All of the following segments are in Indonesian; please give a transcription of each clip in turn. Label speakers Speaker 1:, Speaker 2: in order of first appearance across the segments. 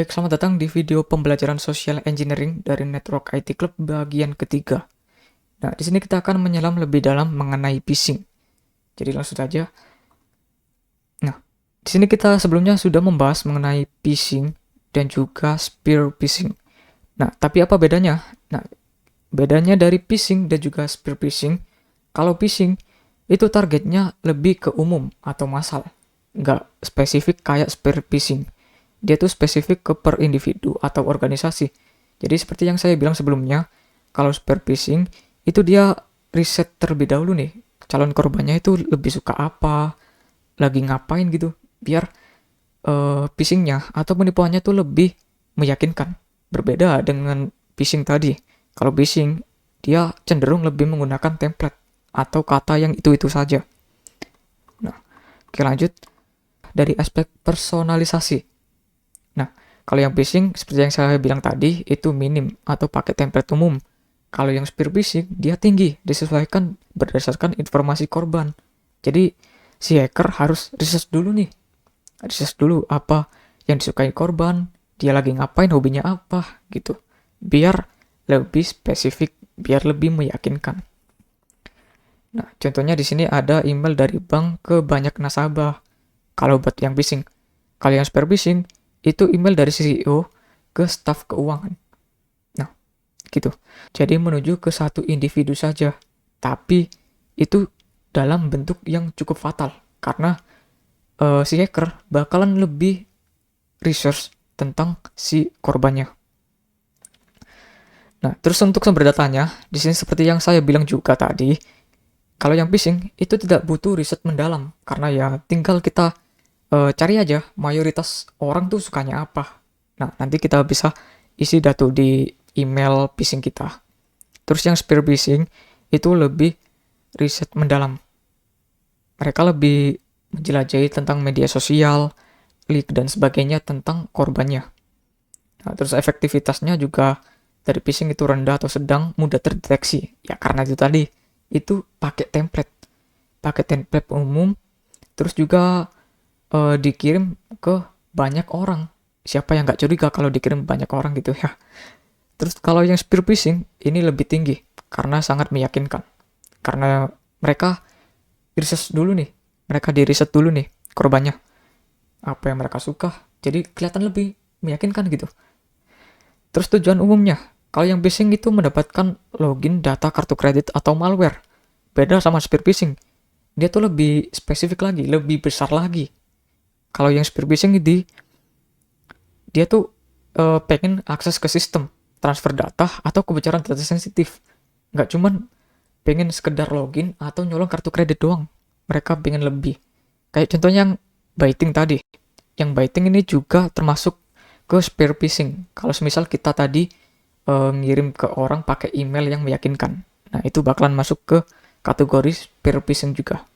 Speaker 1: Baik, selamat datang di video pembelajaran Social Engineering dari Network IT Club bagian ketiga. Nah, di sini kita akan menyelam lebih dalam mengenai phishing. Jadi langsung saja. Nah, di sini kita sebelumnya sudah membahas mengenai phishing dan juga spear phishing. Nah, tapi apa bedanya? Nah, bedanya dari phishing dan juga spear phishing, kalau phishing itu targetnya lebih ke umum atau massal, nggak spesifik kayak spear phishing. Dia tuh spesifik ke per individu atau organisasi. Jadi seperti yang saya bilang sebelumnya, kalau spear phishing itu dia riset terlebih dahulu nih, calon korbannya itu lebih suka apa, lagi ngapain gitu, biar phishingnya atau penipuannya tuh lebih meyakinkan. Berbeda dengan phishing tadi. Kalau phishing, dia cenderung lebih menggunakan template atau kata yang itu-itu saja. Nah, oke lanjut. Dari aspek personalisasi. Nah, kalau yang phishing, seperti yang saya bilang tadi, itu minim atau pakai template umum. Kalau yang spear phishing, dia tinggi, disesuaikan berdasarkan informasi korban. Jadi, si hacker harus riset dulu nih. Riset dulu apa yang disukai korban, dia lagi ngapain, hobinya apa, gitu. Biar lebih spesifik, biar lebih meyakinkan. Nah, contohnya di sini ada email dari bank ke banyak nasabah. Kalau buat yang phishing. Kalau yang spear phishing, itu email dari CEO ke staf keuangan. Nah, gitu. Jadi menuju ke satu individu saja. Tapi itu dalam bentuk yang cukup fatal. Karena si hacker bakalan lebih research tentang si korbannya. Nah, terus untuk sumber datanya, di sini seperti yang saya bilang juga tadi, kalau yang phishing itu tidak butuh riset mendalam. Karena ya tinggal kita cari aja mayoritas orang tuh sukanya apa. Nah, nanti kita bisa isi data di email phishing kita. Terus yang spear phishing itu lebih riset mendalam. Mereka lebih menjelajahi tentang media sosial, leak dan sebagainya tentang korbannya. Nah, terus efektivitasnya juga dari phishing itu rendah atau sedang, mudah terdeteksi. Ya karena itu tadi, itu pakai template. Pakai template umum, terus juga dikirim ke banyak orang. Siapa yang nggak curiga kalau dikirim banyak orang gitu ya. Terus kalau yang spear phishing ini lebih tinggi karena sangat meyakinkan. Karena mereka riset dulu nih. Mereka diriset dulu nih korbannya. Apa yang mereka suka. Jadi kelihatan lebih meyakinkan gitu. Terus tujuan umumnya. Kalau yang phishing itu mendapatkan login data kartu kredit atau malware. Beda sama spear phishing. Dia tuh lebih spesifik lagi, lebih besar lagi. Kalau yang spear phishing dia tuh pengen akses ke sistem, transfer data atau kebocoran data sensitif. Nggak cuman pengen sekedar login atau nyolong kartu kredit doang. Mereka pengen lebih. Kayak contohnya yang baiting tadi. Yang baiting ini juga termasuk ke spear phishing. Kalau semisal kita tadi ngirim ke orang pakai email yang meyakinkan. Nah, itu bakalan masuk ke kategori spear phishing juga.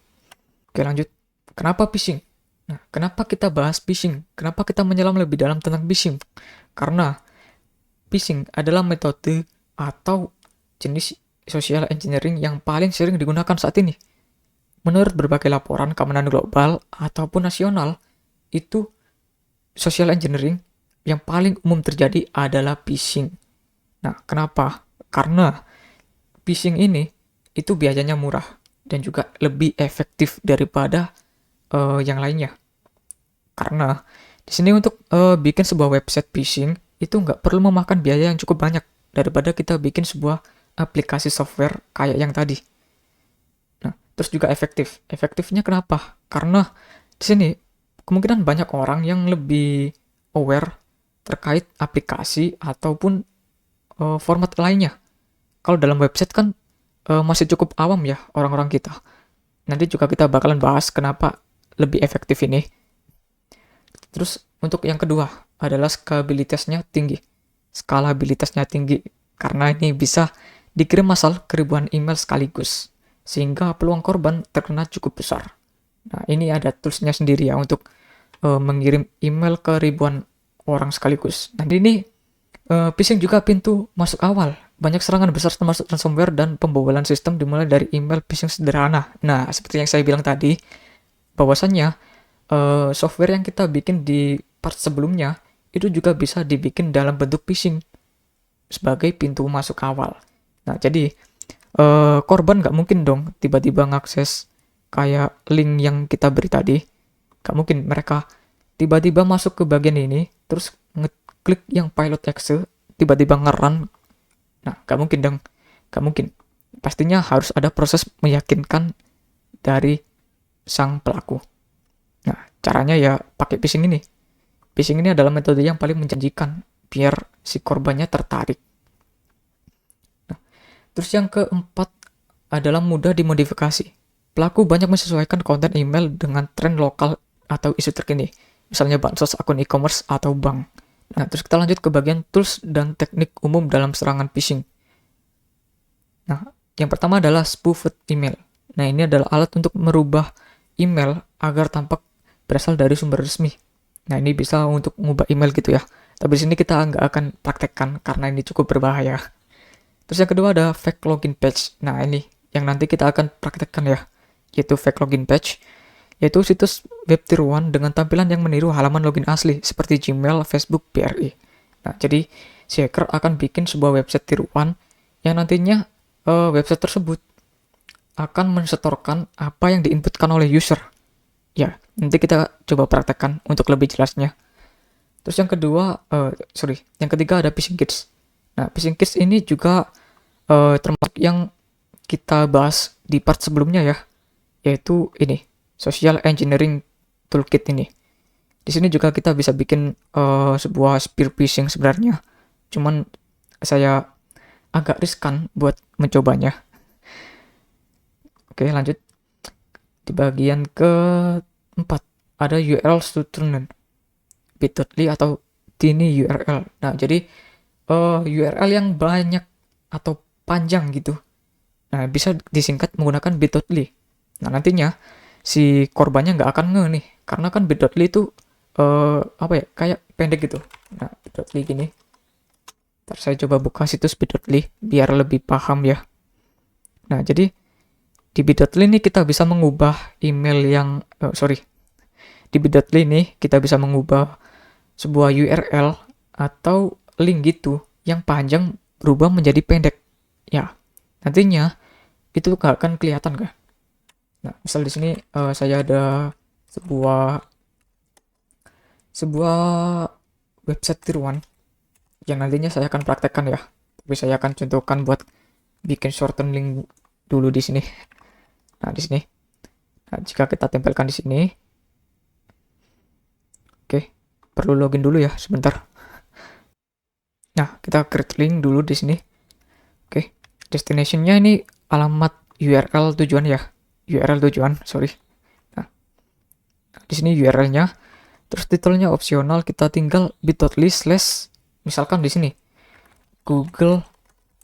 Speaker 1: Oke, lanjut. Kenapa phishing? Nah, kenapa kita bahas phishing? Kenapa kita menyelam lebih dalam tentang phishing? Karena phishing adalah metode atau jenis social engineering yang paling sering digunakan saat ini. Menurut berbagai laporan keamanan global ataupun nasional, itu social engineering yang paling umum terjadi adalah phishing. Nah, kenapa? Karena phishing ini itu biayanya murah dan juga lebih efektif daripada yang lainnya. Karena di sini untuk bikin sebuah website phishing itu nggak perlu memakan biaya yang cukup banyak daripada kita bikin sebuah aplikasi software kayak yang tadi. Nah, terus juga efektif. Efektifnya kenapa? Karena di sini kemungkinan banyak orang yang lebih aware terkait aplikasi ataupun format lainnya. Kalau dalam website kan masih cukup awam ya orang-orang kita. Nanti juga kita bakalan bahas kenapa lebih efektif ini. Terus untuk yang kedua adalah skalabilitasnya tinggi. Skalabilitasnya tinggi karena ini bisa dikirim massal ke ribuan email sekaligus. Sehingga peluang korban terkena cukup besar. Nah, ini ada toolsnya sendiri ya untuk mengirim email ke ribuan orang sekaligus. Nah, ini phishing juga pintu masuk awal. Banyak serangan besar termasuk ransomware dan pembobolan sistem dimulai dari email phishing sederhana. Nah, seperti yang saya bilang tadi, bahwasannya software yang kita bikin di part sebelumnya itu juga bisa dibikin dalam bentuk phishing sebagai pintu masuk awal. Nah, jadi korban nggak mungkin dong tiba-tiba ngakses kayak link yang kita beri tadi. Nggak mungkin mereka tiba-tiba masuk ke bagian ini, terus ngeklik yang pilot exe, tiba-tiba nge-run. Nah, nggak mungkin dong. Nggak mungkin. Pastinya harus ada proses meyakinkan dari sang pelaku. Nah, caranya ya pakai phishing ini. Phishing ini adalah metode yang paling menjanjikan biar si korbannya tertarik. Nah, terus yang keempat adalah mudah dimodifikasi. Pelaku banyak menyesuaikan konten email dengan tren lokal atau isu terkini. Misalnya bansos, akun e-commerce, atau bank. Nah, terus kita lanjut ke bagian tools dan teknik umum dalam serangan phishing. Nah, yang pertama adalah spoofed email. Nah, ini adalah alat untuk merubah email agar tampak berasal dari sumber resmi. Nah, ini bisa untuk mengubah email gitu ya. Tapi di sini kita nggak akan praktekkan karena ini cukup berbahaya. Terus yang kedua ada fake login page. Nah, ini yang nanti kita akan praktekkan ya, yaitu fake login page, yaitu situs web tier 1 dengan tampilan yang meniru halaman login asli seperti Gmail, Facebook, BRI. Nah, jadi si hacker akan bikin sebuah website tier 1 yang nantinya website tersebut akan mensetorkan apa yang diinputkan oleh user. Ya, nanti kita coba praktekkan untuk lebih jelasnya. Terus yang kedua, yang ketiga ada phishing kits. Nah, phishing kits ini juga termasuk yang kita bahas di part sebelumnya ya, yaitu ini, social engineering toolkit ini. Di sini juga kita bisa bikin sebuah spear phishing sebenarnya. Cuman saya agak riskan buat mencobanya. Oke, lanjut. Di bagian keempat ada URL student bit.ly atau tiny URL. Nah, jadi URL yang banyak atau panjang gitu. Nah, bisa disingkat menggunakan bit.ly. Nah, nantinya si korbannya nggak akan nge nih, karena kan bit.ly itu kayak pendek gitu. Nah, bit.ly gini. Ntar saya coba buka situs bit.ly biar lebih paham ya. Nah, jadi di bit.ly ini kita bisa mengubah email yang di bit.ly ini kita bisa mengubah sebuah URL atau link gitu yang panjang berubah menjadi pendek. Ya, nantinya itu nggak akan kelihatan kan. Nah, misal di sini saya ada sebuah website tier 1 yang nantinya saya akan praktekkan ya. Tapi saya akan contohkan buat bikin shorten link dulu di sini. Nah, di sini. Nah, jika kita tempelkan di sini. Oke, perlu login dulu ya sebentar. Nah, kita create link dulu di sini. Oke, destination-nya ini alamat URL tujuan ya. URL tujuan, sorry. Nah, di sini URL-nya. Terus titelnya opsional, kita tinggal bit.ly/ misalkan di sini Google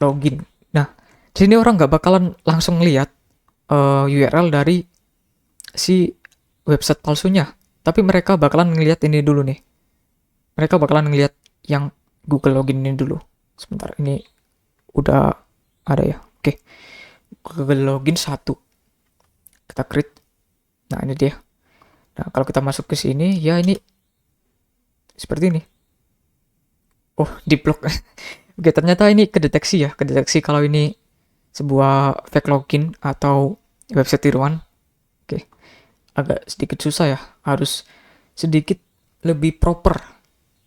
Speaker 1: login. Nah, di sini orang nggak bakalan langsung lihat URL dari si website palsunya, tapi mereka bakalan ngelihat ini dulu nih. Mereka bakalan ngelihat yang Google login ini dulu. Sebentar, ini udah ada ya. Oke, Google login 1. Kita create. Nah, ini dia. Nah, kalau kita masuk ke sini, ya ini seperti ini. Oh, diblok. Oke, ternyata ini kedeteksi ya. Kedeteksi kalau ini sebuah fake login atau website tiruan. Oke, agak sedikit susah ya. Harus sedikit lebih proper.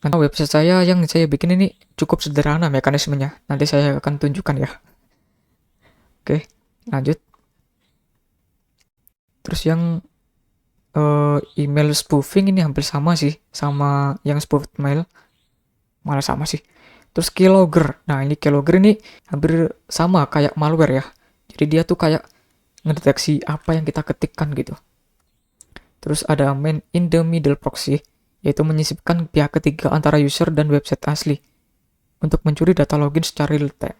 Speaker 1: Nanti website saya yang saya bikin ini cukup sederhana mekanismenya. Nanti saya akan tunjukkan ya. Oke, lanjut. Terus yang email spoofing ini hampir sama sih sama yang spoofed mail. Malah sama sih. Terus keylogger. Nah, ini keylogger ini hampir sama kayak malware ya. Jadi dia tuh kayak ngedeteksi apa yang kita ketikkan gitu. Terus ada man in the middle proxy, yaitu menyisipkan pihak ketiga antara user dan website asli untuk mencuri data login secara real time.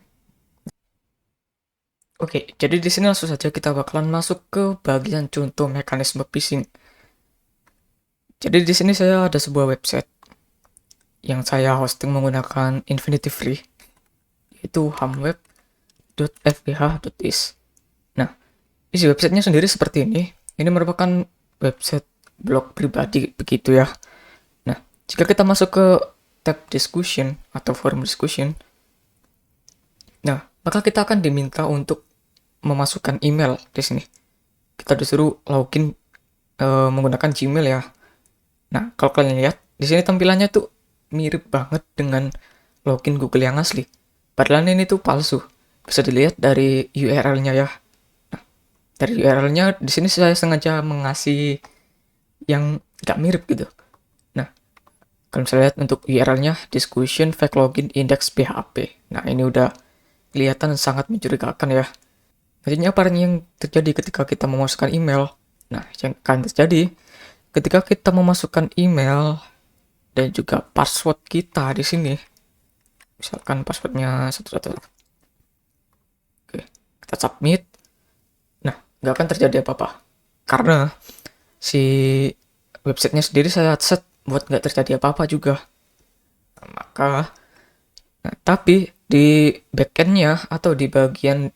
Speaker 1: Oke, jadi di sini langsung saja kita bakalan masuk ke bagian contoh mekanisme phishing. Jadi di sini saya ada sebuah website yang saya hosting menggunakan Infinity Free, yaitu hamweb.fbh.is. Nah, isi websitenya sendiri seperti ini. Ini merupakan website blog pribadi begitu ya. Nah, jika kita masuk ke tab discussion atau forum discussion, nah maka kita akan diminta untuk memasukkan email di sini. Kita disuruh login menggunakan Gmail ya. Nah, kalau kalian lihat di sini tampilannya tuh mirip banget dengan login Google yang asli. Padahal ini tuh palsu. Bisa dilihat dari URL-nya ya. Nah, dari URL-nya di sini saya sengaja mengasih yang nggak mirip gitu. Nah, kalau misalnya lihat untuk URL-nya discussion fake login index PHP. Nah, ini udah kelihatan sangat mencurigakan ya. Nantinya apa yang terjadi ketika kita memasukkan email? Nah, yang akan terjadi ketika kita memasukkan email dan juga password kita di sini. Misalkan passwordnya satu. Oke, kita submit. Nah, nggak akan terjadi apa-apa. Karena si websitenya sendiri saya set buat nggak terjadi apa-apa juga. Tapi di backendnya atau di bagian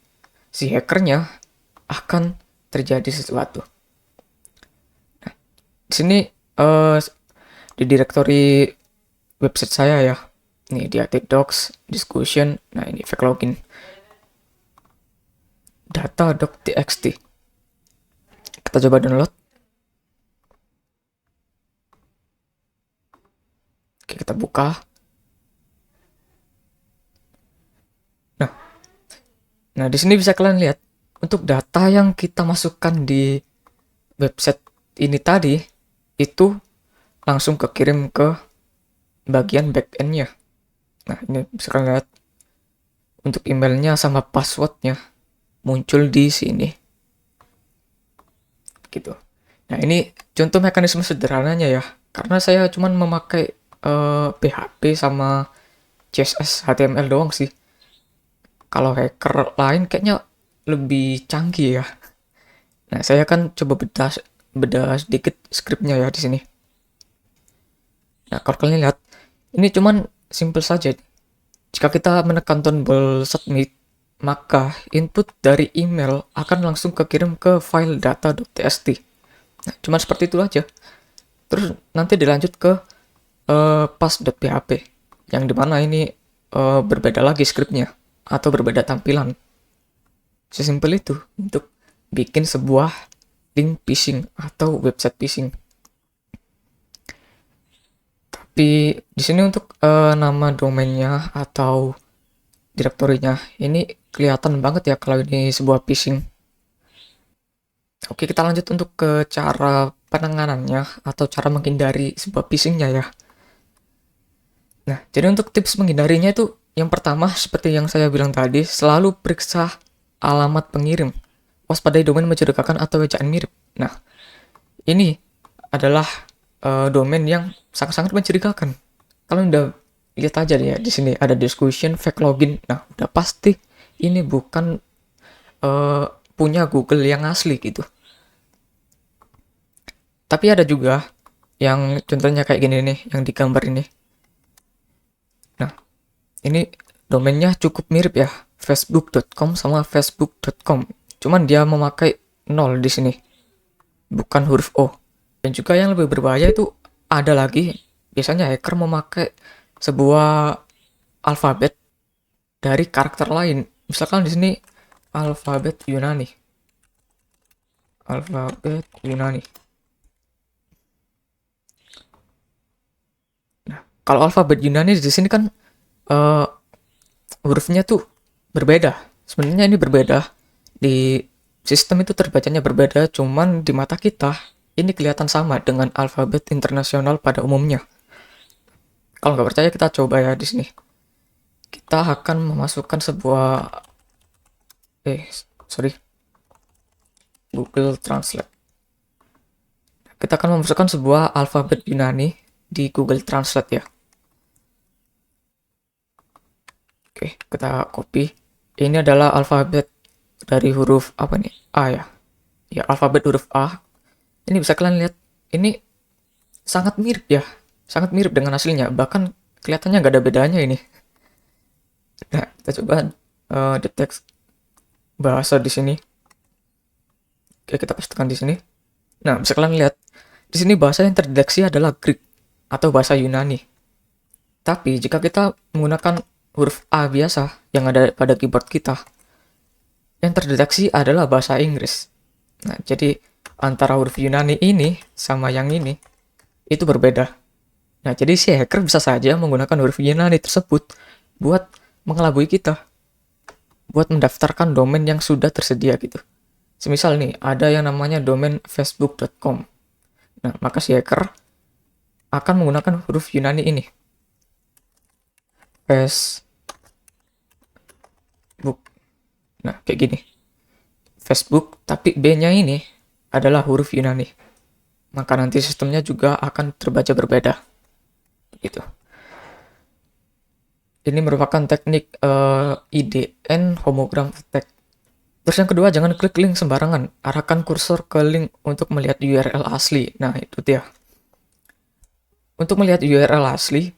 Speaker 1: si hackernya akan terjadi sesuatu. Nah, di sini di directory website saya ya, ini di docs discussion. Nah, ini fake login data.txt. Kita coba download. Oke, kita buka. Nah, di sini bisa kalian lihat untuk data yang kita masukkan di website ini tadi itu langsung kekirim ke bagian backend-nya. Nah, ini bisa kalian lihat untuk emailnya sama passwordnya muncul di sini. Gitu. Nah, ini contoh mekanisme sederhananya ya. Karena saya cuman memakai PHP sama CSS HTML doang sih. Kalau hacker lain kayaknya lebih canggih ya. Nah, saya kan coba bedah sedikit skripnya ya di sini. Nah, kalau kalian lihat, ini cuman simple saja. Jika kita menekan tombol submit, maka input dari email akan langsung kekirim ke file data.txt. Nah, cuman seperti itu aja. Terus nanti dilanjut ke pass.php, yang dimana ini berbeda lagi skripnya atau berbeda tampilan. Sesimpel itu untuk bikin sebuah link phishing atau website phishing. Tapi di sini untuk nama domainnya atau direktorinya ini kelihatan banget ya kalau ini sebuah phishing. Oke, kita lanjut untuk ke cara penanganannya atau cara menghindari sebuah phishingnya ya. Nah, jadi untuk tips menghindarinya itu yang pertama, seperti yang saya bilang tadi, selalu periksa alamat pengirim. Waspadai domain mencurigakan atau ejaan mirip. Nah, ini adalah domain yang sangat-sangat mencurigakan. Kalau udah lihat aja ya, di sini ada discussion fake login. Nah, udah pasti ini bukan punya Google yang asli gitu. Tapi ada juga yang contohnya kayak gini nih, yang digambar ini. Nah, ini domainnya cukup mirip ya, facebook.com sama facebook.com. Cuman dia memakai 0 di sini, bukan huruf O. Dan juga yang lebih berbahaya itu ada lagi, biasanya hacker memakai sebuah alfabet dari karakter lain. Misalkan di sini alfabet Yunani. Alfabet Yunani. Nah, kalau alfabet Yunani di sini kan hurufnya tuh berbeda. Sebenarnya ini berbeda. Di sistem itu terbacanya berbeda, cuman di mata kita ini kelihatan sama dengan alfabet internasional pada umumnya. Kalau nggak percaya kita coba ya di sini. Kita akan memasukkan sebuah Google Translate. Kita akan memasukkan sebuah alfabet Yunani di Google Translate ya. Oke, kita copy. Ini adalah alfabet dari huruf apa nih? A ya. Ya, alfabet huruf A. Ini bisa kalian lihat. Ini sangat mirip ya. Sangat mirip dengan aslinya. Bahkan kelihatannya nggak ada bedanya ini. Nah, kita coba detect bahasa di sini. Oke, kita pastikan di sini. Nah, bisa kalian lihat. Di sini bahasa yang terdeteksi adalah Greek atau bahasa Yunani. Tapi jika kita menggunakan huruf A biasa yang ada pada keyboard kita, yang terdeteksi adalah bahasa Inggris. Nah, jadi antara huruf Yunani ini sama yang ini itu berbeda. Nah, jadi si hacker bisa saja menggunakan huruf Yunani tersebut buat mengelabui kita, buat mendaftarkan domain yang sudah tersedia gitu. Semisal nih, ada yang namanya domain facebook.com. Nah, maka si hacker akan menggunakan huruf Yunani ini. Facebook. Nah, kayak gini. Facebook, tapi B-nya ini adalah huruf Yunani. Maka nanti sistemnya juga akan terbaca berbeda. Gitu. Ini merupakan teknik IDN homogram attack. Terus yang kedua, jangan klik link sembarangan. Arahkan kursor ke link untuk melihat URL asli. Nah, itu dia. Untuk melihat URL asli,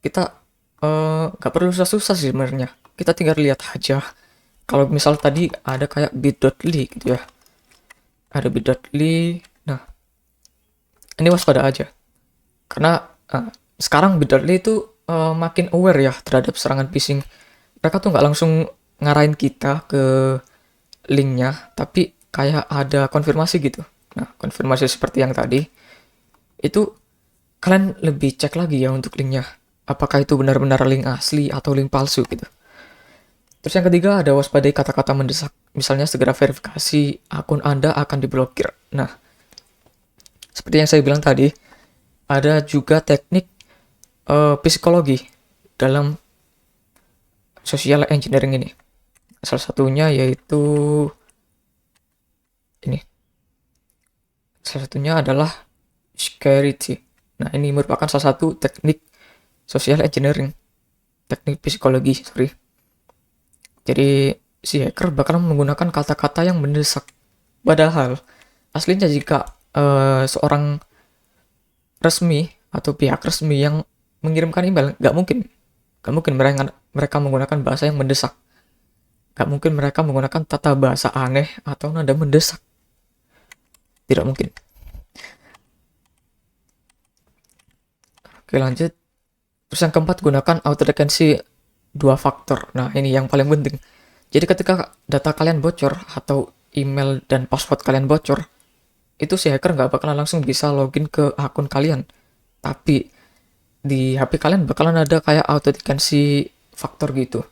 Speaker 1: kita nggak perlu susah-susah sih sebenarnya. Kita tinggal lihat aja. Kalau misal tadi ada kayak bit.ly gitu ya. Ada bit.ly. Nah, ini waspada aja. Karena sekarang bit.ly itu makin aware ya terhadap serangan phishing. Mereka tuh nggak langsung ngarahin kita ke linknya, tapi kayak ada konfirmasi gitu. Nah, konfirmasi seperti yang tadi, itu kalian lebih cek lagi ya untuk linknya. Apakah itu benar-benar link asli atau link palsu gitu. Terus yang ketiga, ada waspadai kata-kata mendesak. Misalnya segera verifikasi, akun Anda akan diblokir. Nah, seperti yang saya bilang tadi, ada juga teknik psikologi dalam social engineering ini. Salah satunya yaitu ini. Salah satunya adalah security. Nah, ini merupakan salah satu teknik social engineering, teknik psikologi, sorry. Jadi si hacker bakal menggunakan kata-kata yang mendesak. Padahal aslinya jika seorang resmi atau pihak resmi yang mengirimkan email, nggak mungkin mereka menggunakan bahasa yang mendesak. Nggak mungkin mereka menggunakan tata bahasa aneh atau nada mendesak. Tidak mungkin. Oke, lanjut. Terus yang keempat, gunakan authentication 2 faktor. Nah, ini yang paling penting. Jadi ketika data kalian bocor atau email dan password kalian bocor, itu si hacker nggak bakalan langsung bisa login ke akun kalian. Tapi di HP kalian bakalan ada kayak authentication faktor gitu.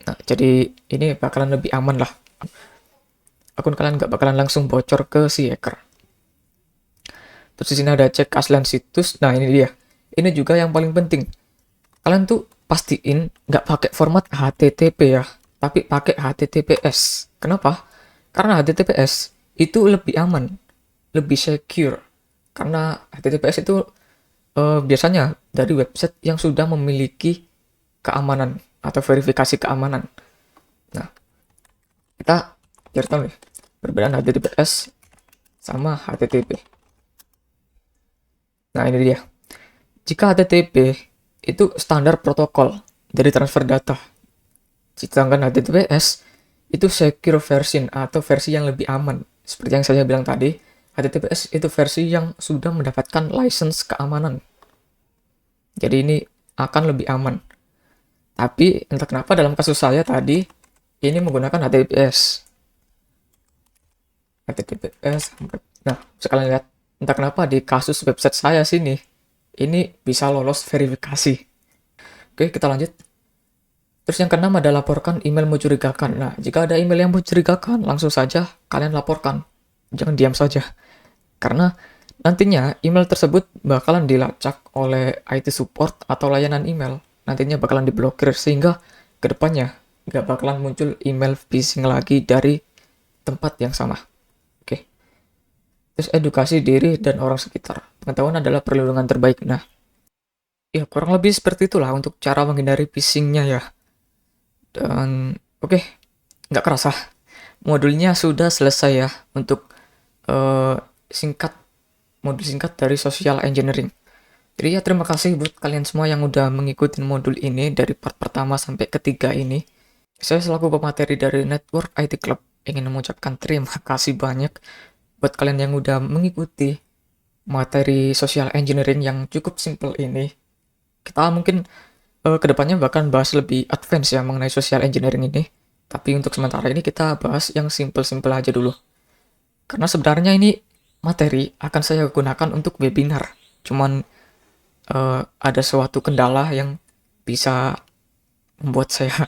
Speaker 1: Nah, jadi ini bakalan lebih aman lah. Akun kalian nggak bakalan langsung bocor ke si hacker. Terus di sini ada cek keaslian situs. Nah, ini dia. Ini juga yang paling penting. Kalian tuh pastiin nggak pakai format HTTP ya, tapi pakai HTTPS. Kenapa? Karena HTTPS itu lebih aman, lebih secure. Karena HTTPS itu biasanya dari website yang sudah memiliki keamanan atau verifikasi keamanan. Nah, kita cari tahu nih perbedaan HTTPS sama HTTP. Nah, ini dia. Jika HTTP itu standar protokol dari transfer data, sedangkan HTTPS itu secure version atau versi yang lebih aman. Seperti yang saya bilang tadi, HTTPS itu versi yang sudah mendapatkan license keamanan. Jadi ini akan lebih aman. Tapi entah kenapa dalam kasus saya tadi, ini menggunakan HTTPS. Nah, sekalian lihat, entah kenapa di kasus website saya sini, ini bisa lolos verifikasi. Oke, kita lanjut. Terus yang keenam ada laporkan email mencurigakan. Nah, jika ada email yang mencurigakan, langsung saja kalian laporkan. Jangan diam saja. Karena nantinya email tersebut bakalan dilacak oleh IT support atau layanan email. Nantinya bakalan diblokir sehingga kedepannya nggak bakalan muncul email phishing lagi dari tempat yang sama. Oke. Terus edukasi diri dan orang sekitar. Pengetahuan adalah perlindungan terbaik. Nah, ya kurang lebih seperti itulah untuk cara menghindari phishingnya ya. Dan oke, nggak kerasa. Modulnya sudah selesai ya untuk modul singkat dari social engineering. Jadi ya terima kasih buat kalian semua yang udah mengikuti modul ini dari part pertama sampai ketiga ini. Saya selaku pemateri dari Network IT Club ingin mengucapkan terima kasih banyak buat kalian yang udah mengikuti materi social engineering yang cukup simple ini. Kita mungkin kedepannya bahkan bahas lebih advance ya mengenai social engineering ini. Tapi untuk sementara ini kita bahas yang simple-simple aja dulu. Karena sebenarnya ini materi akan saya gunakan untuk webinar. Cuman ada suatu kendala yang bisa membuat saya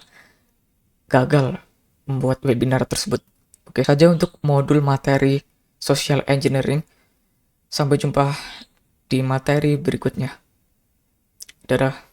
Speaker 1: gagal membuat webinar tersebut. Oke saja untuk modul materi social engineering. Sampai jumpa di materi berikutnya. Dadah.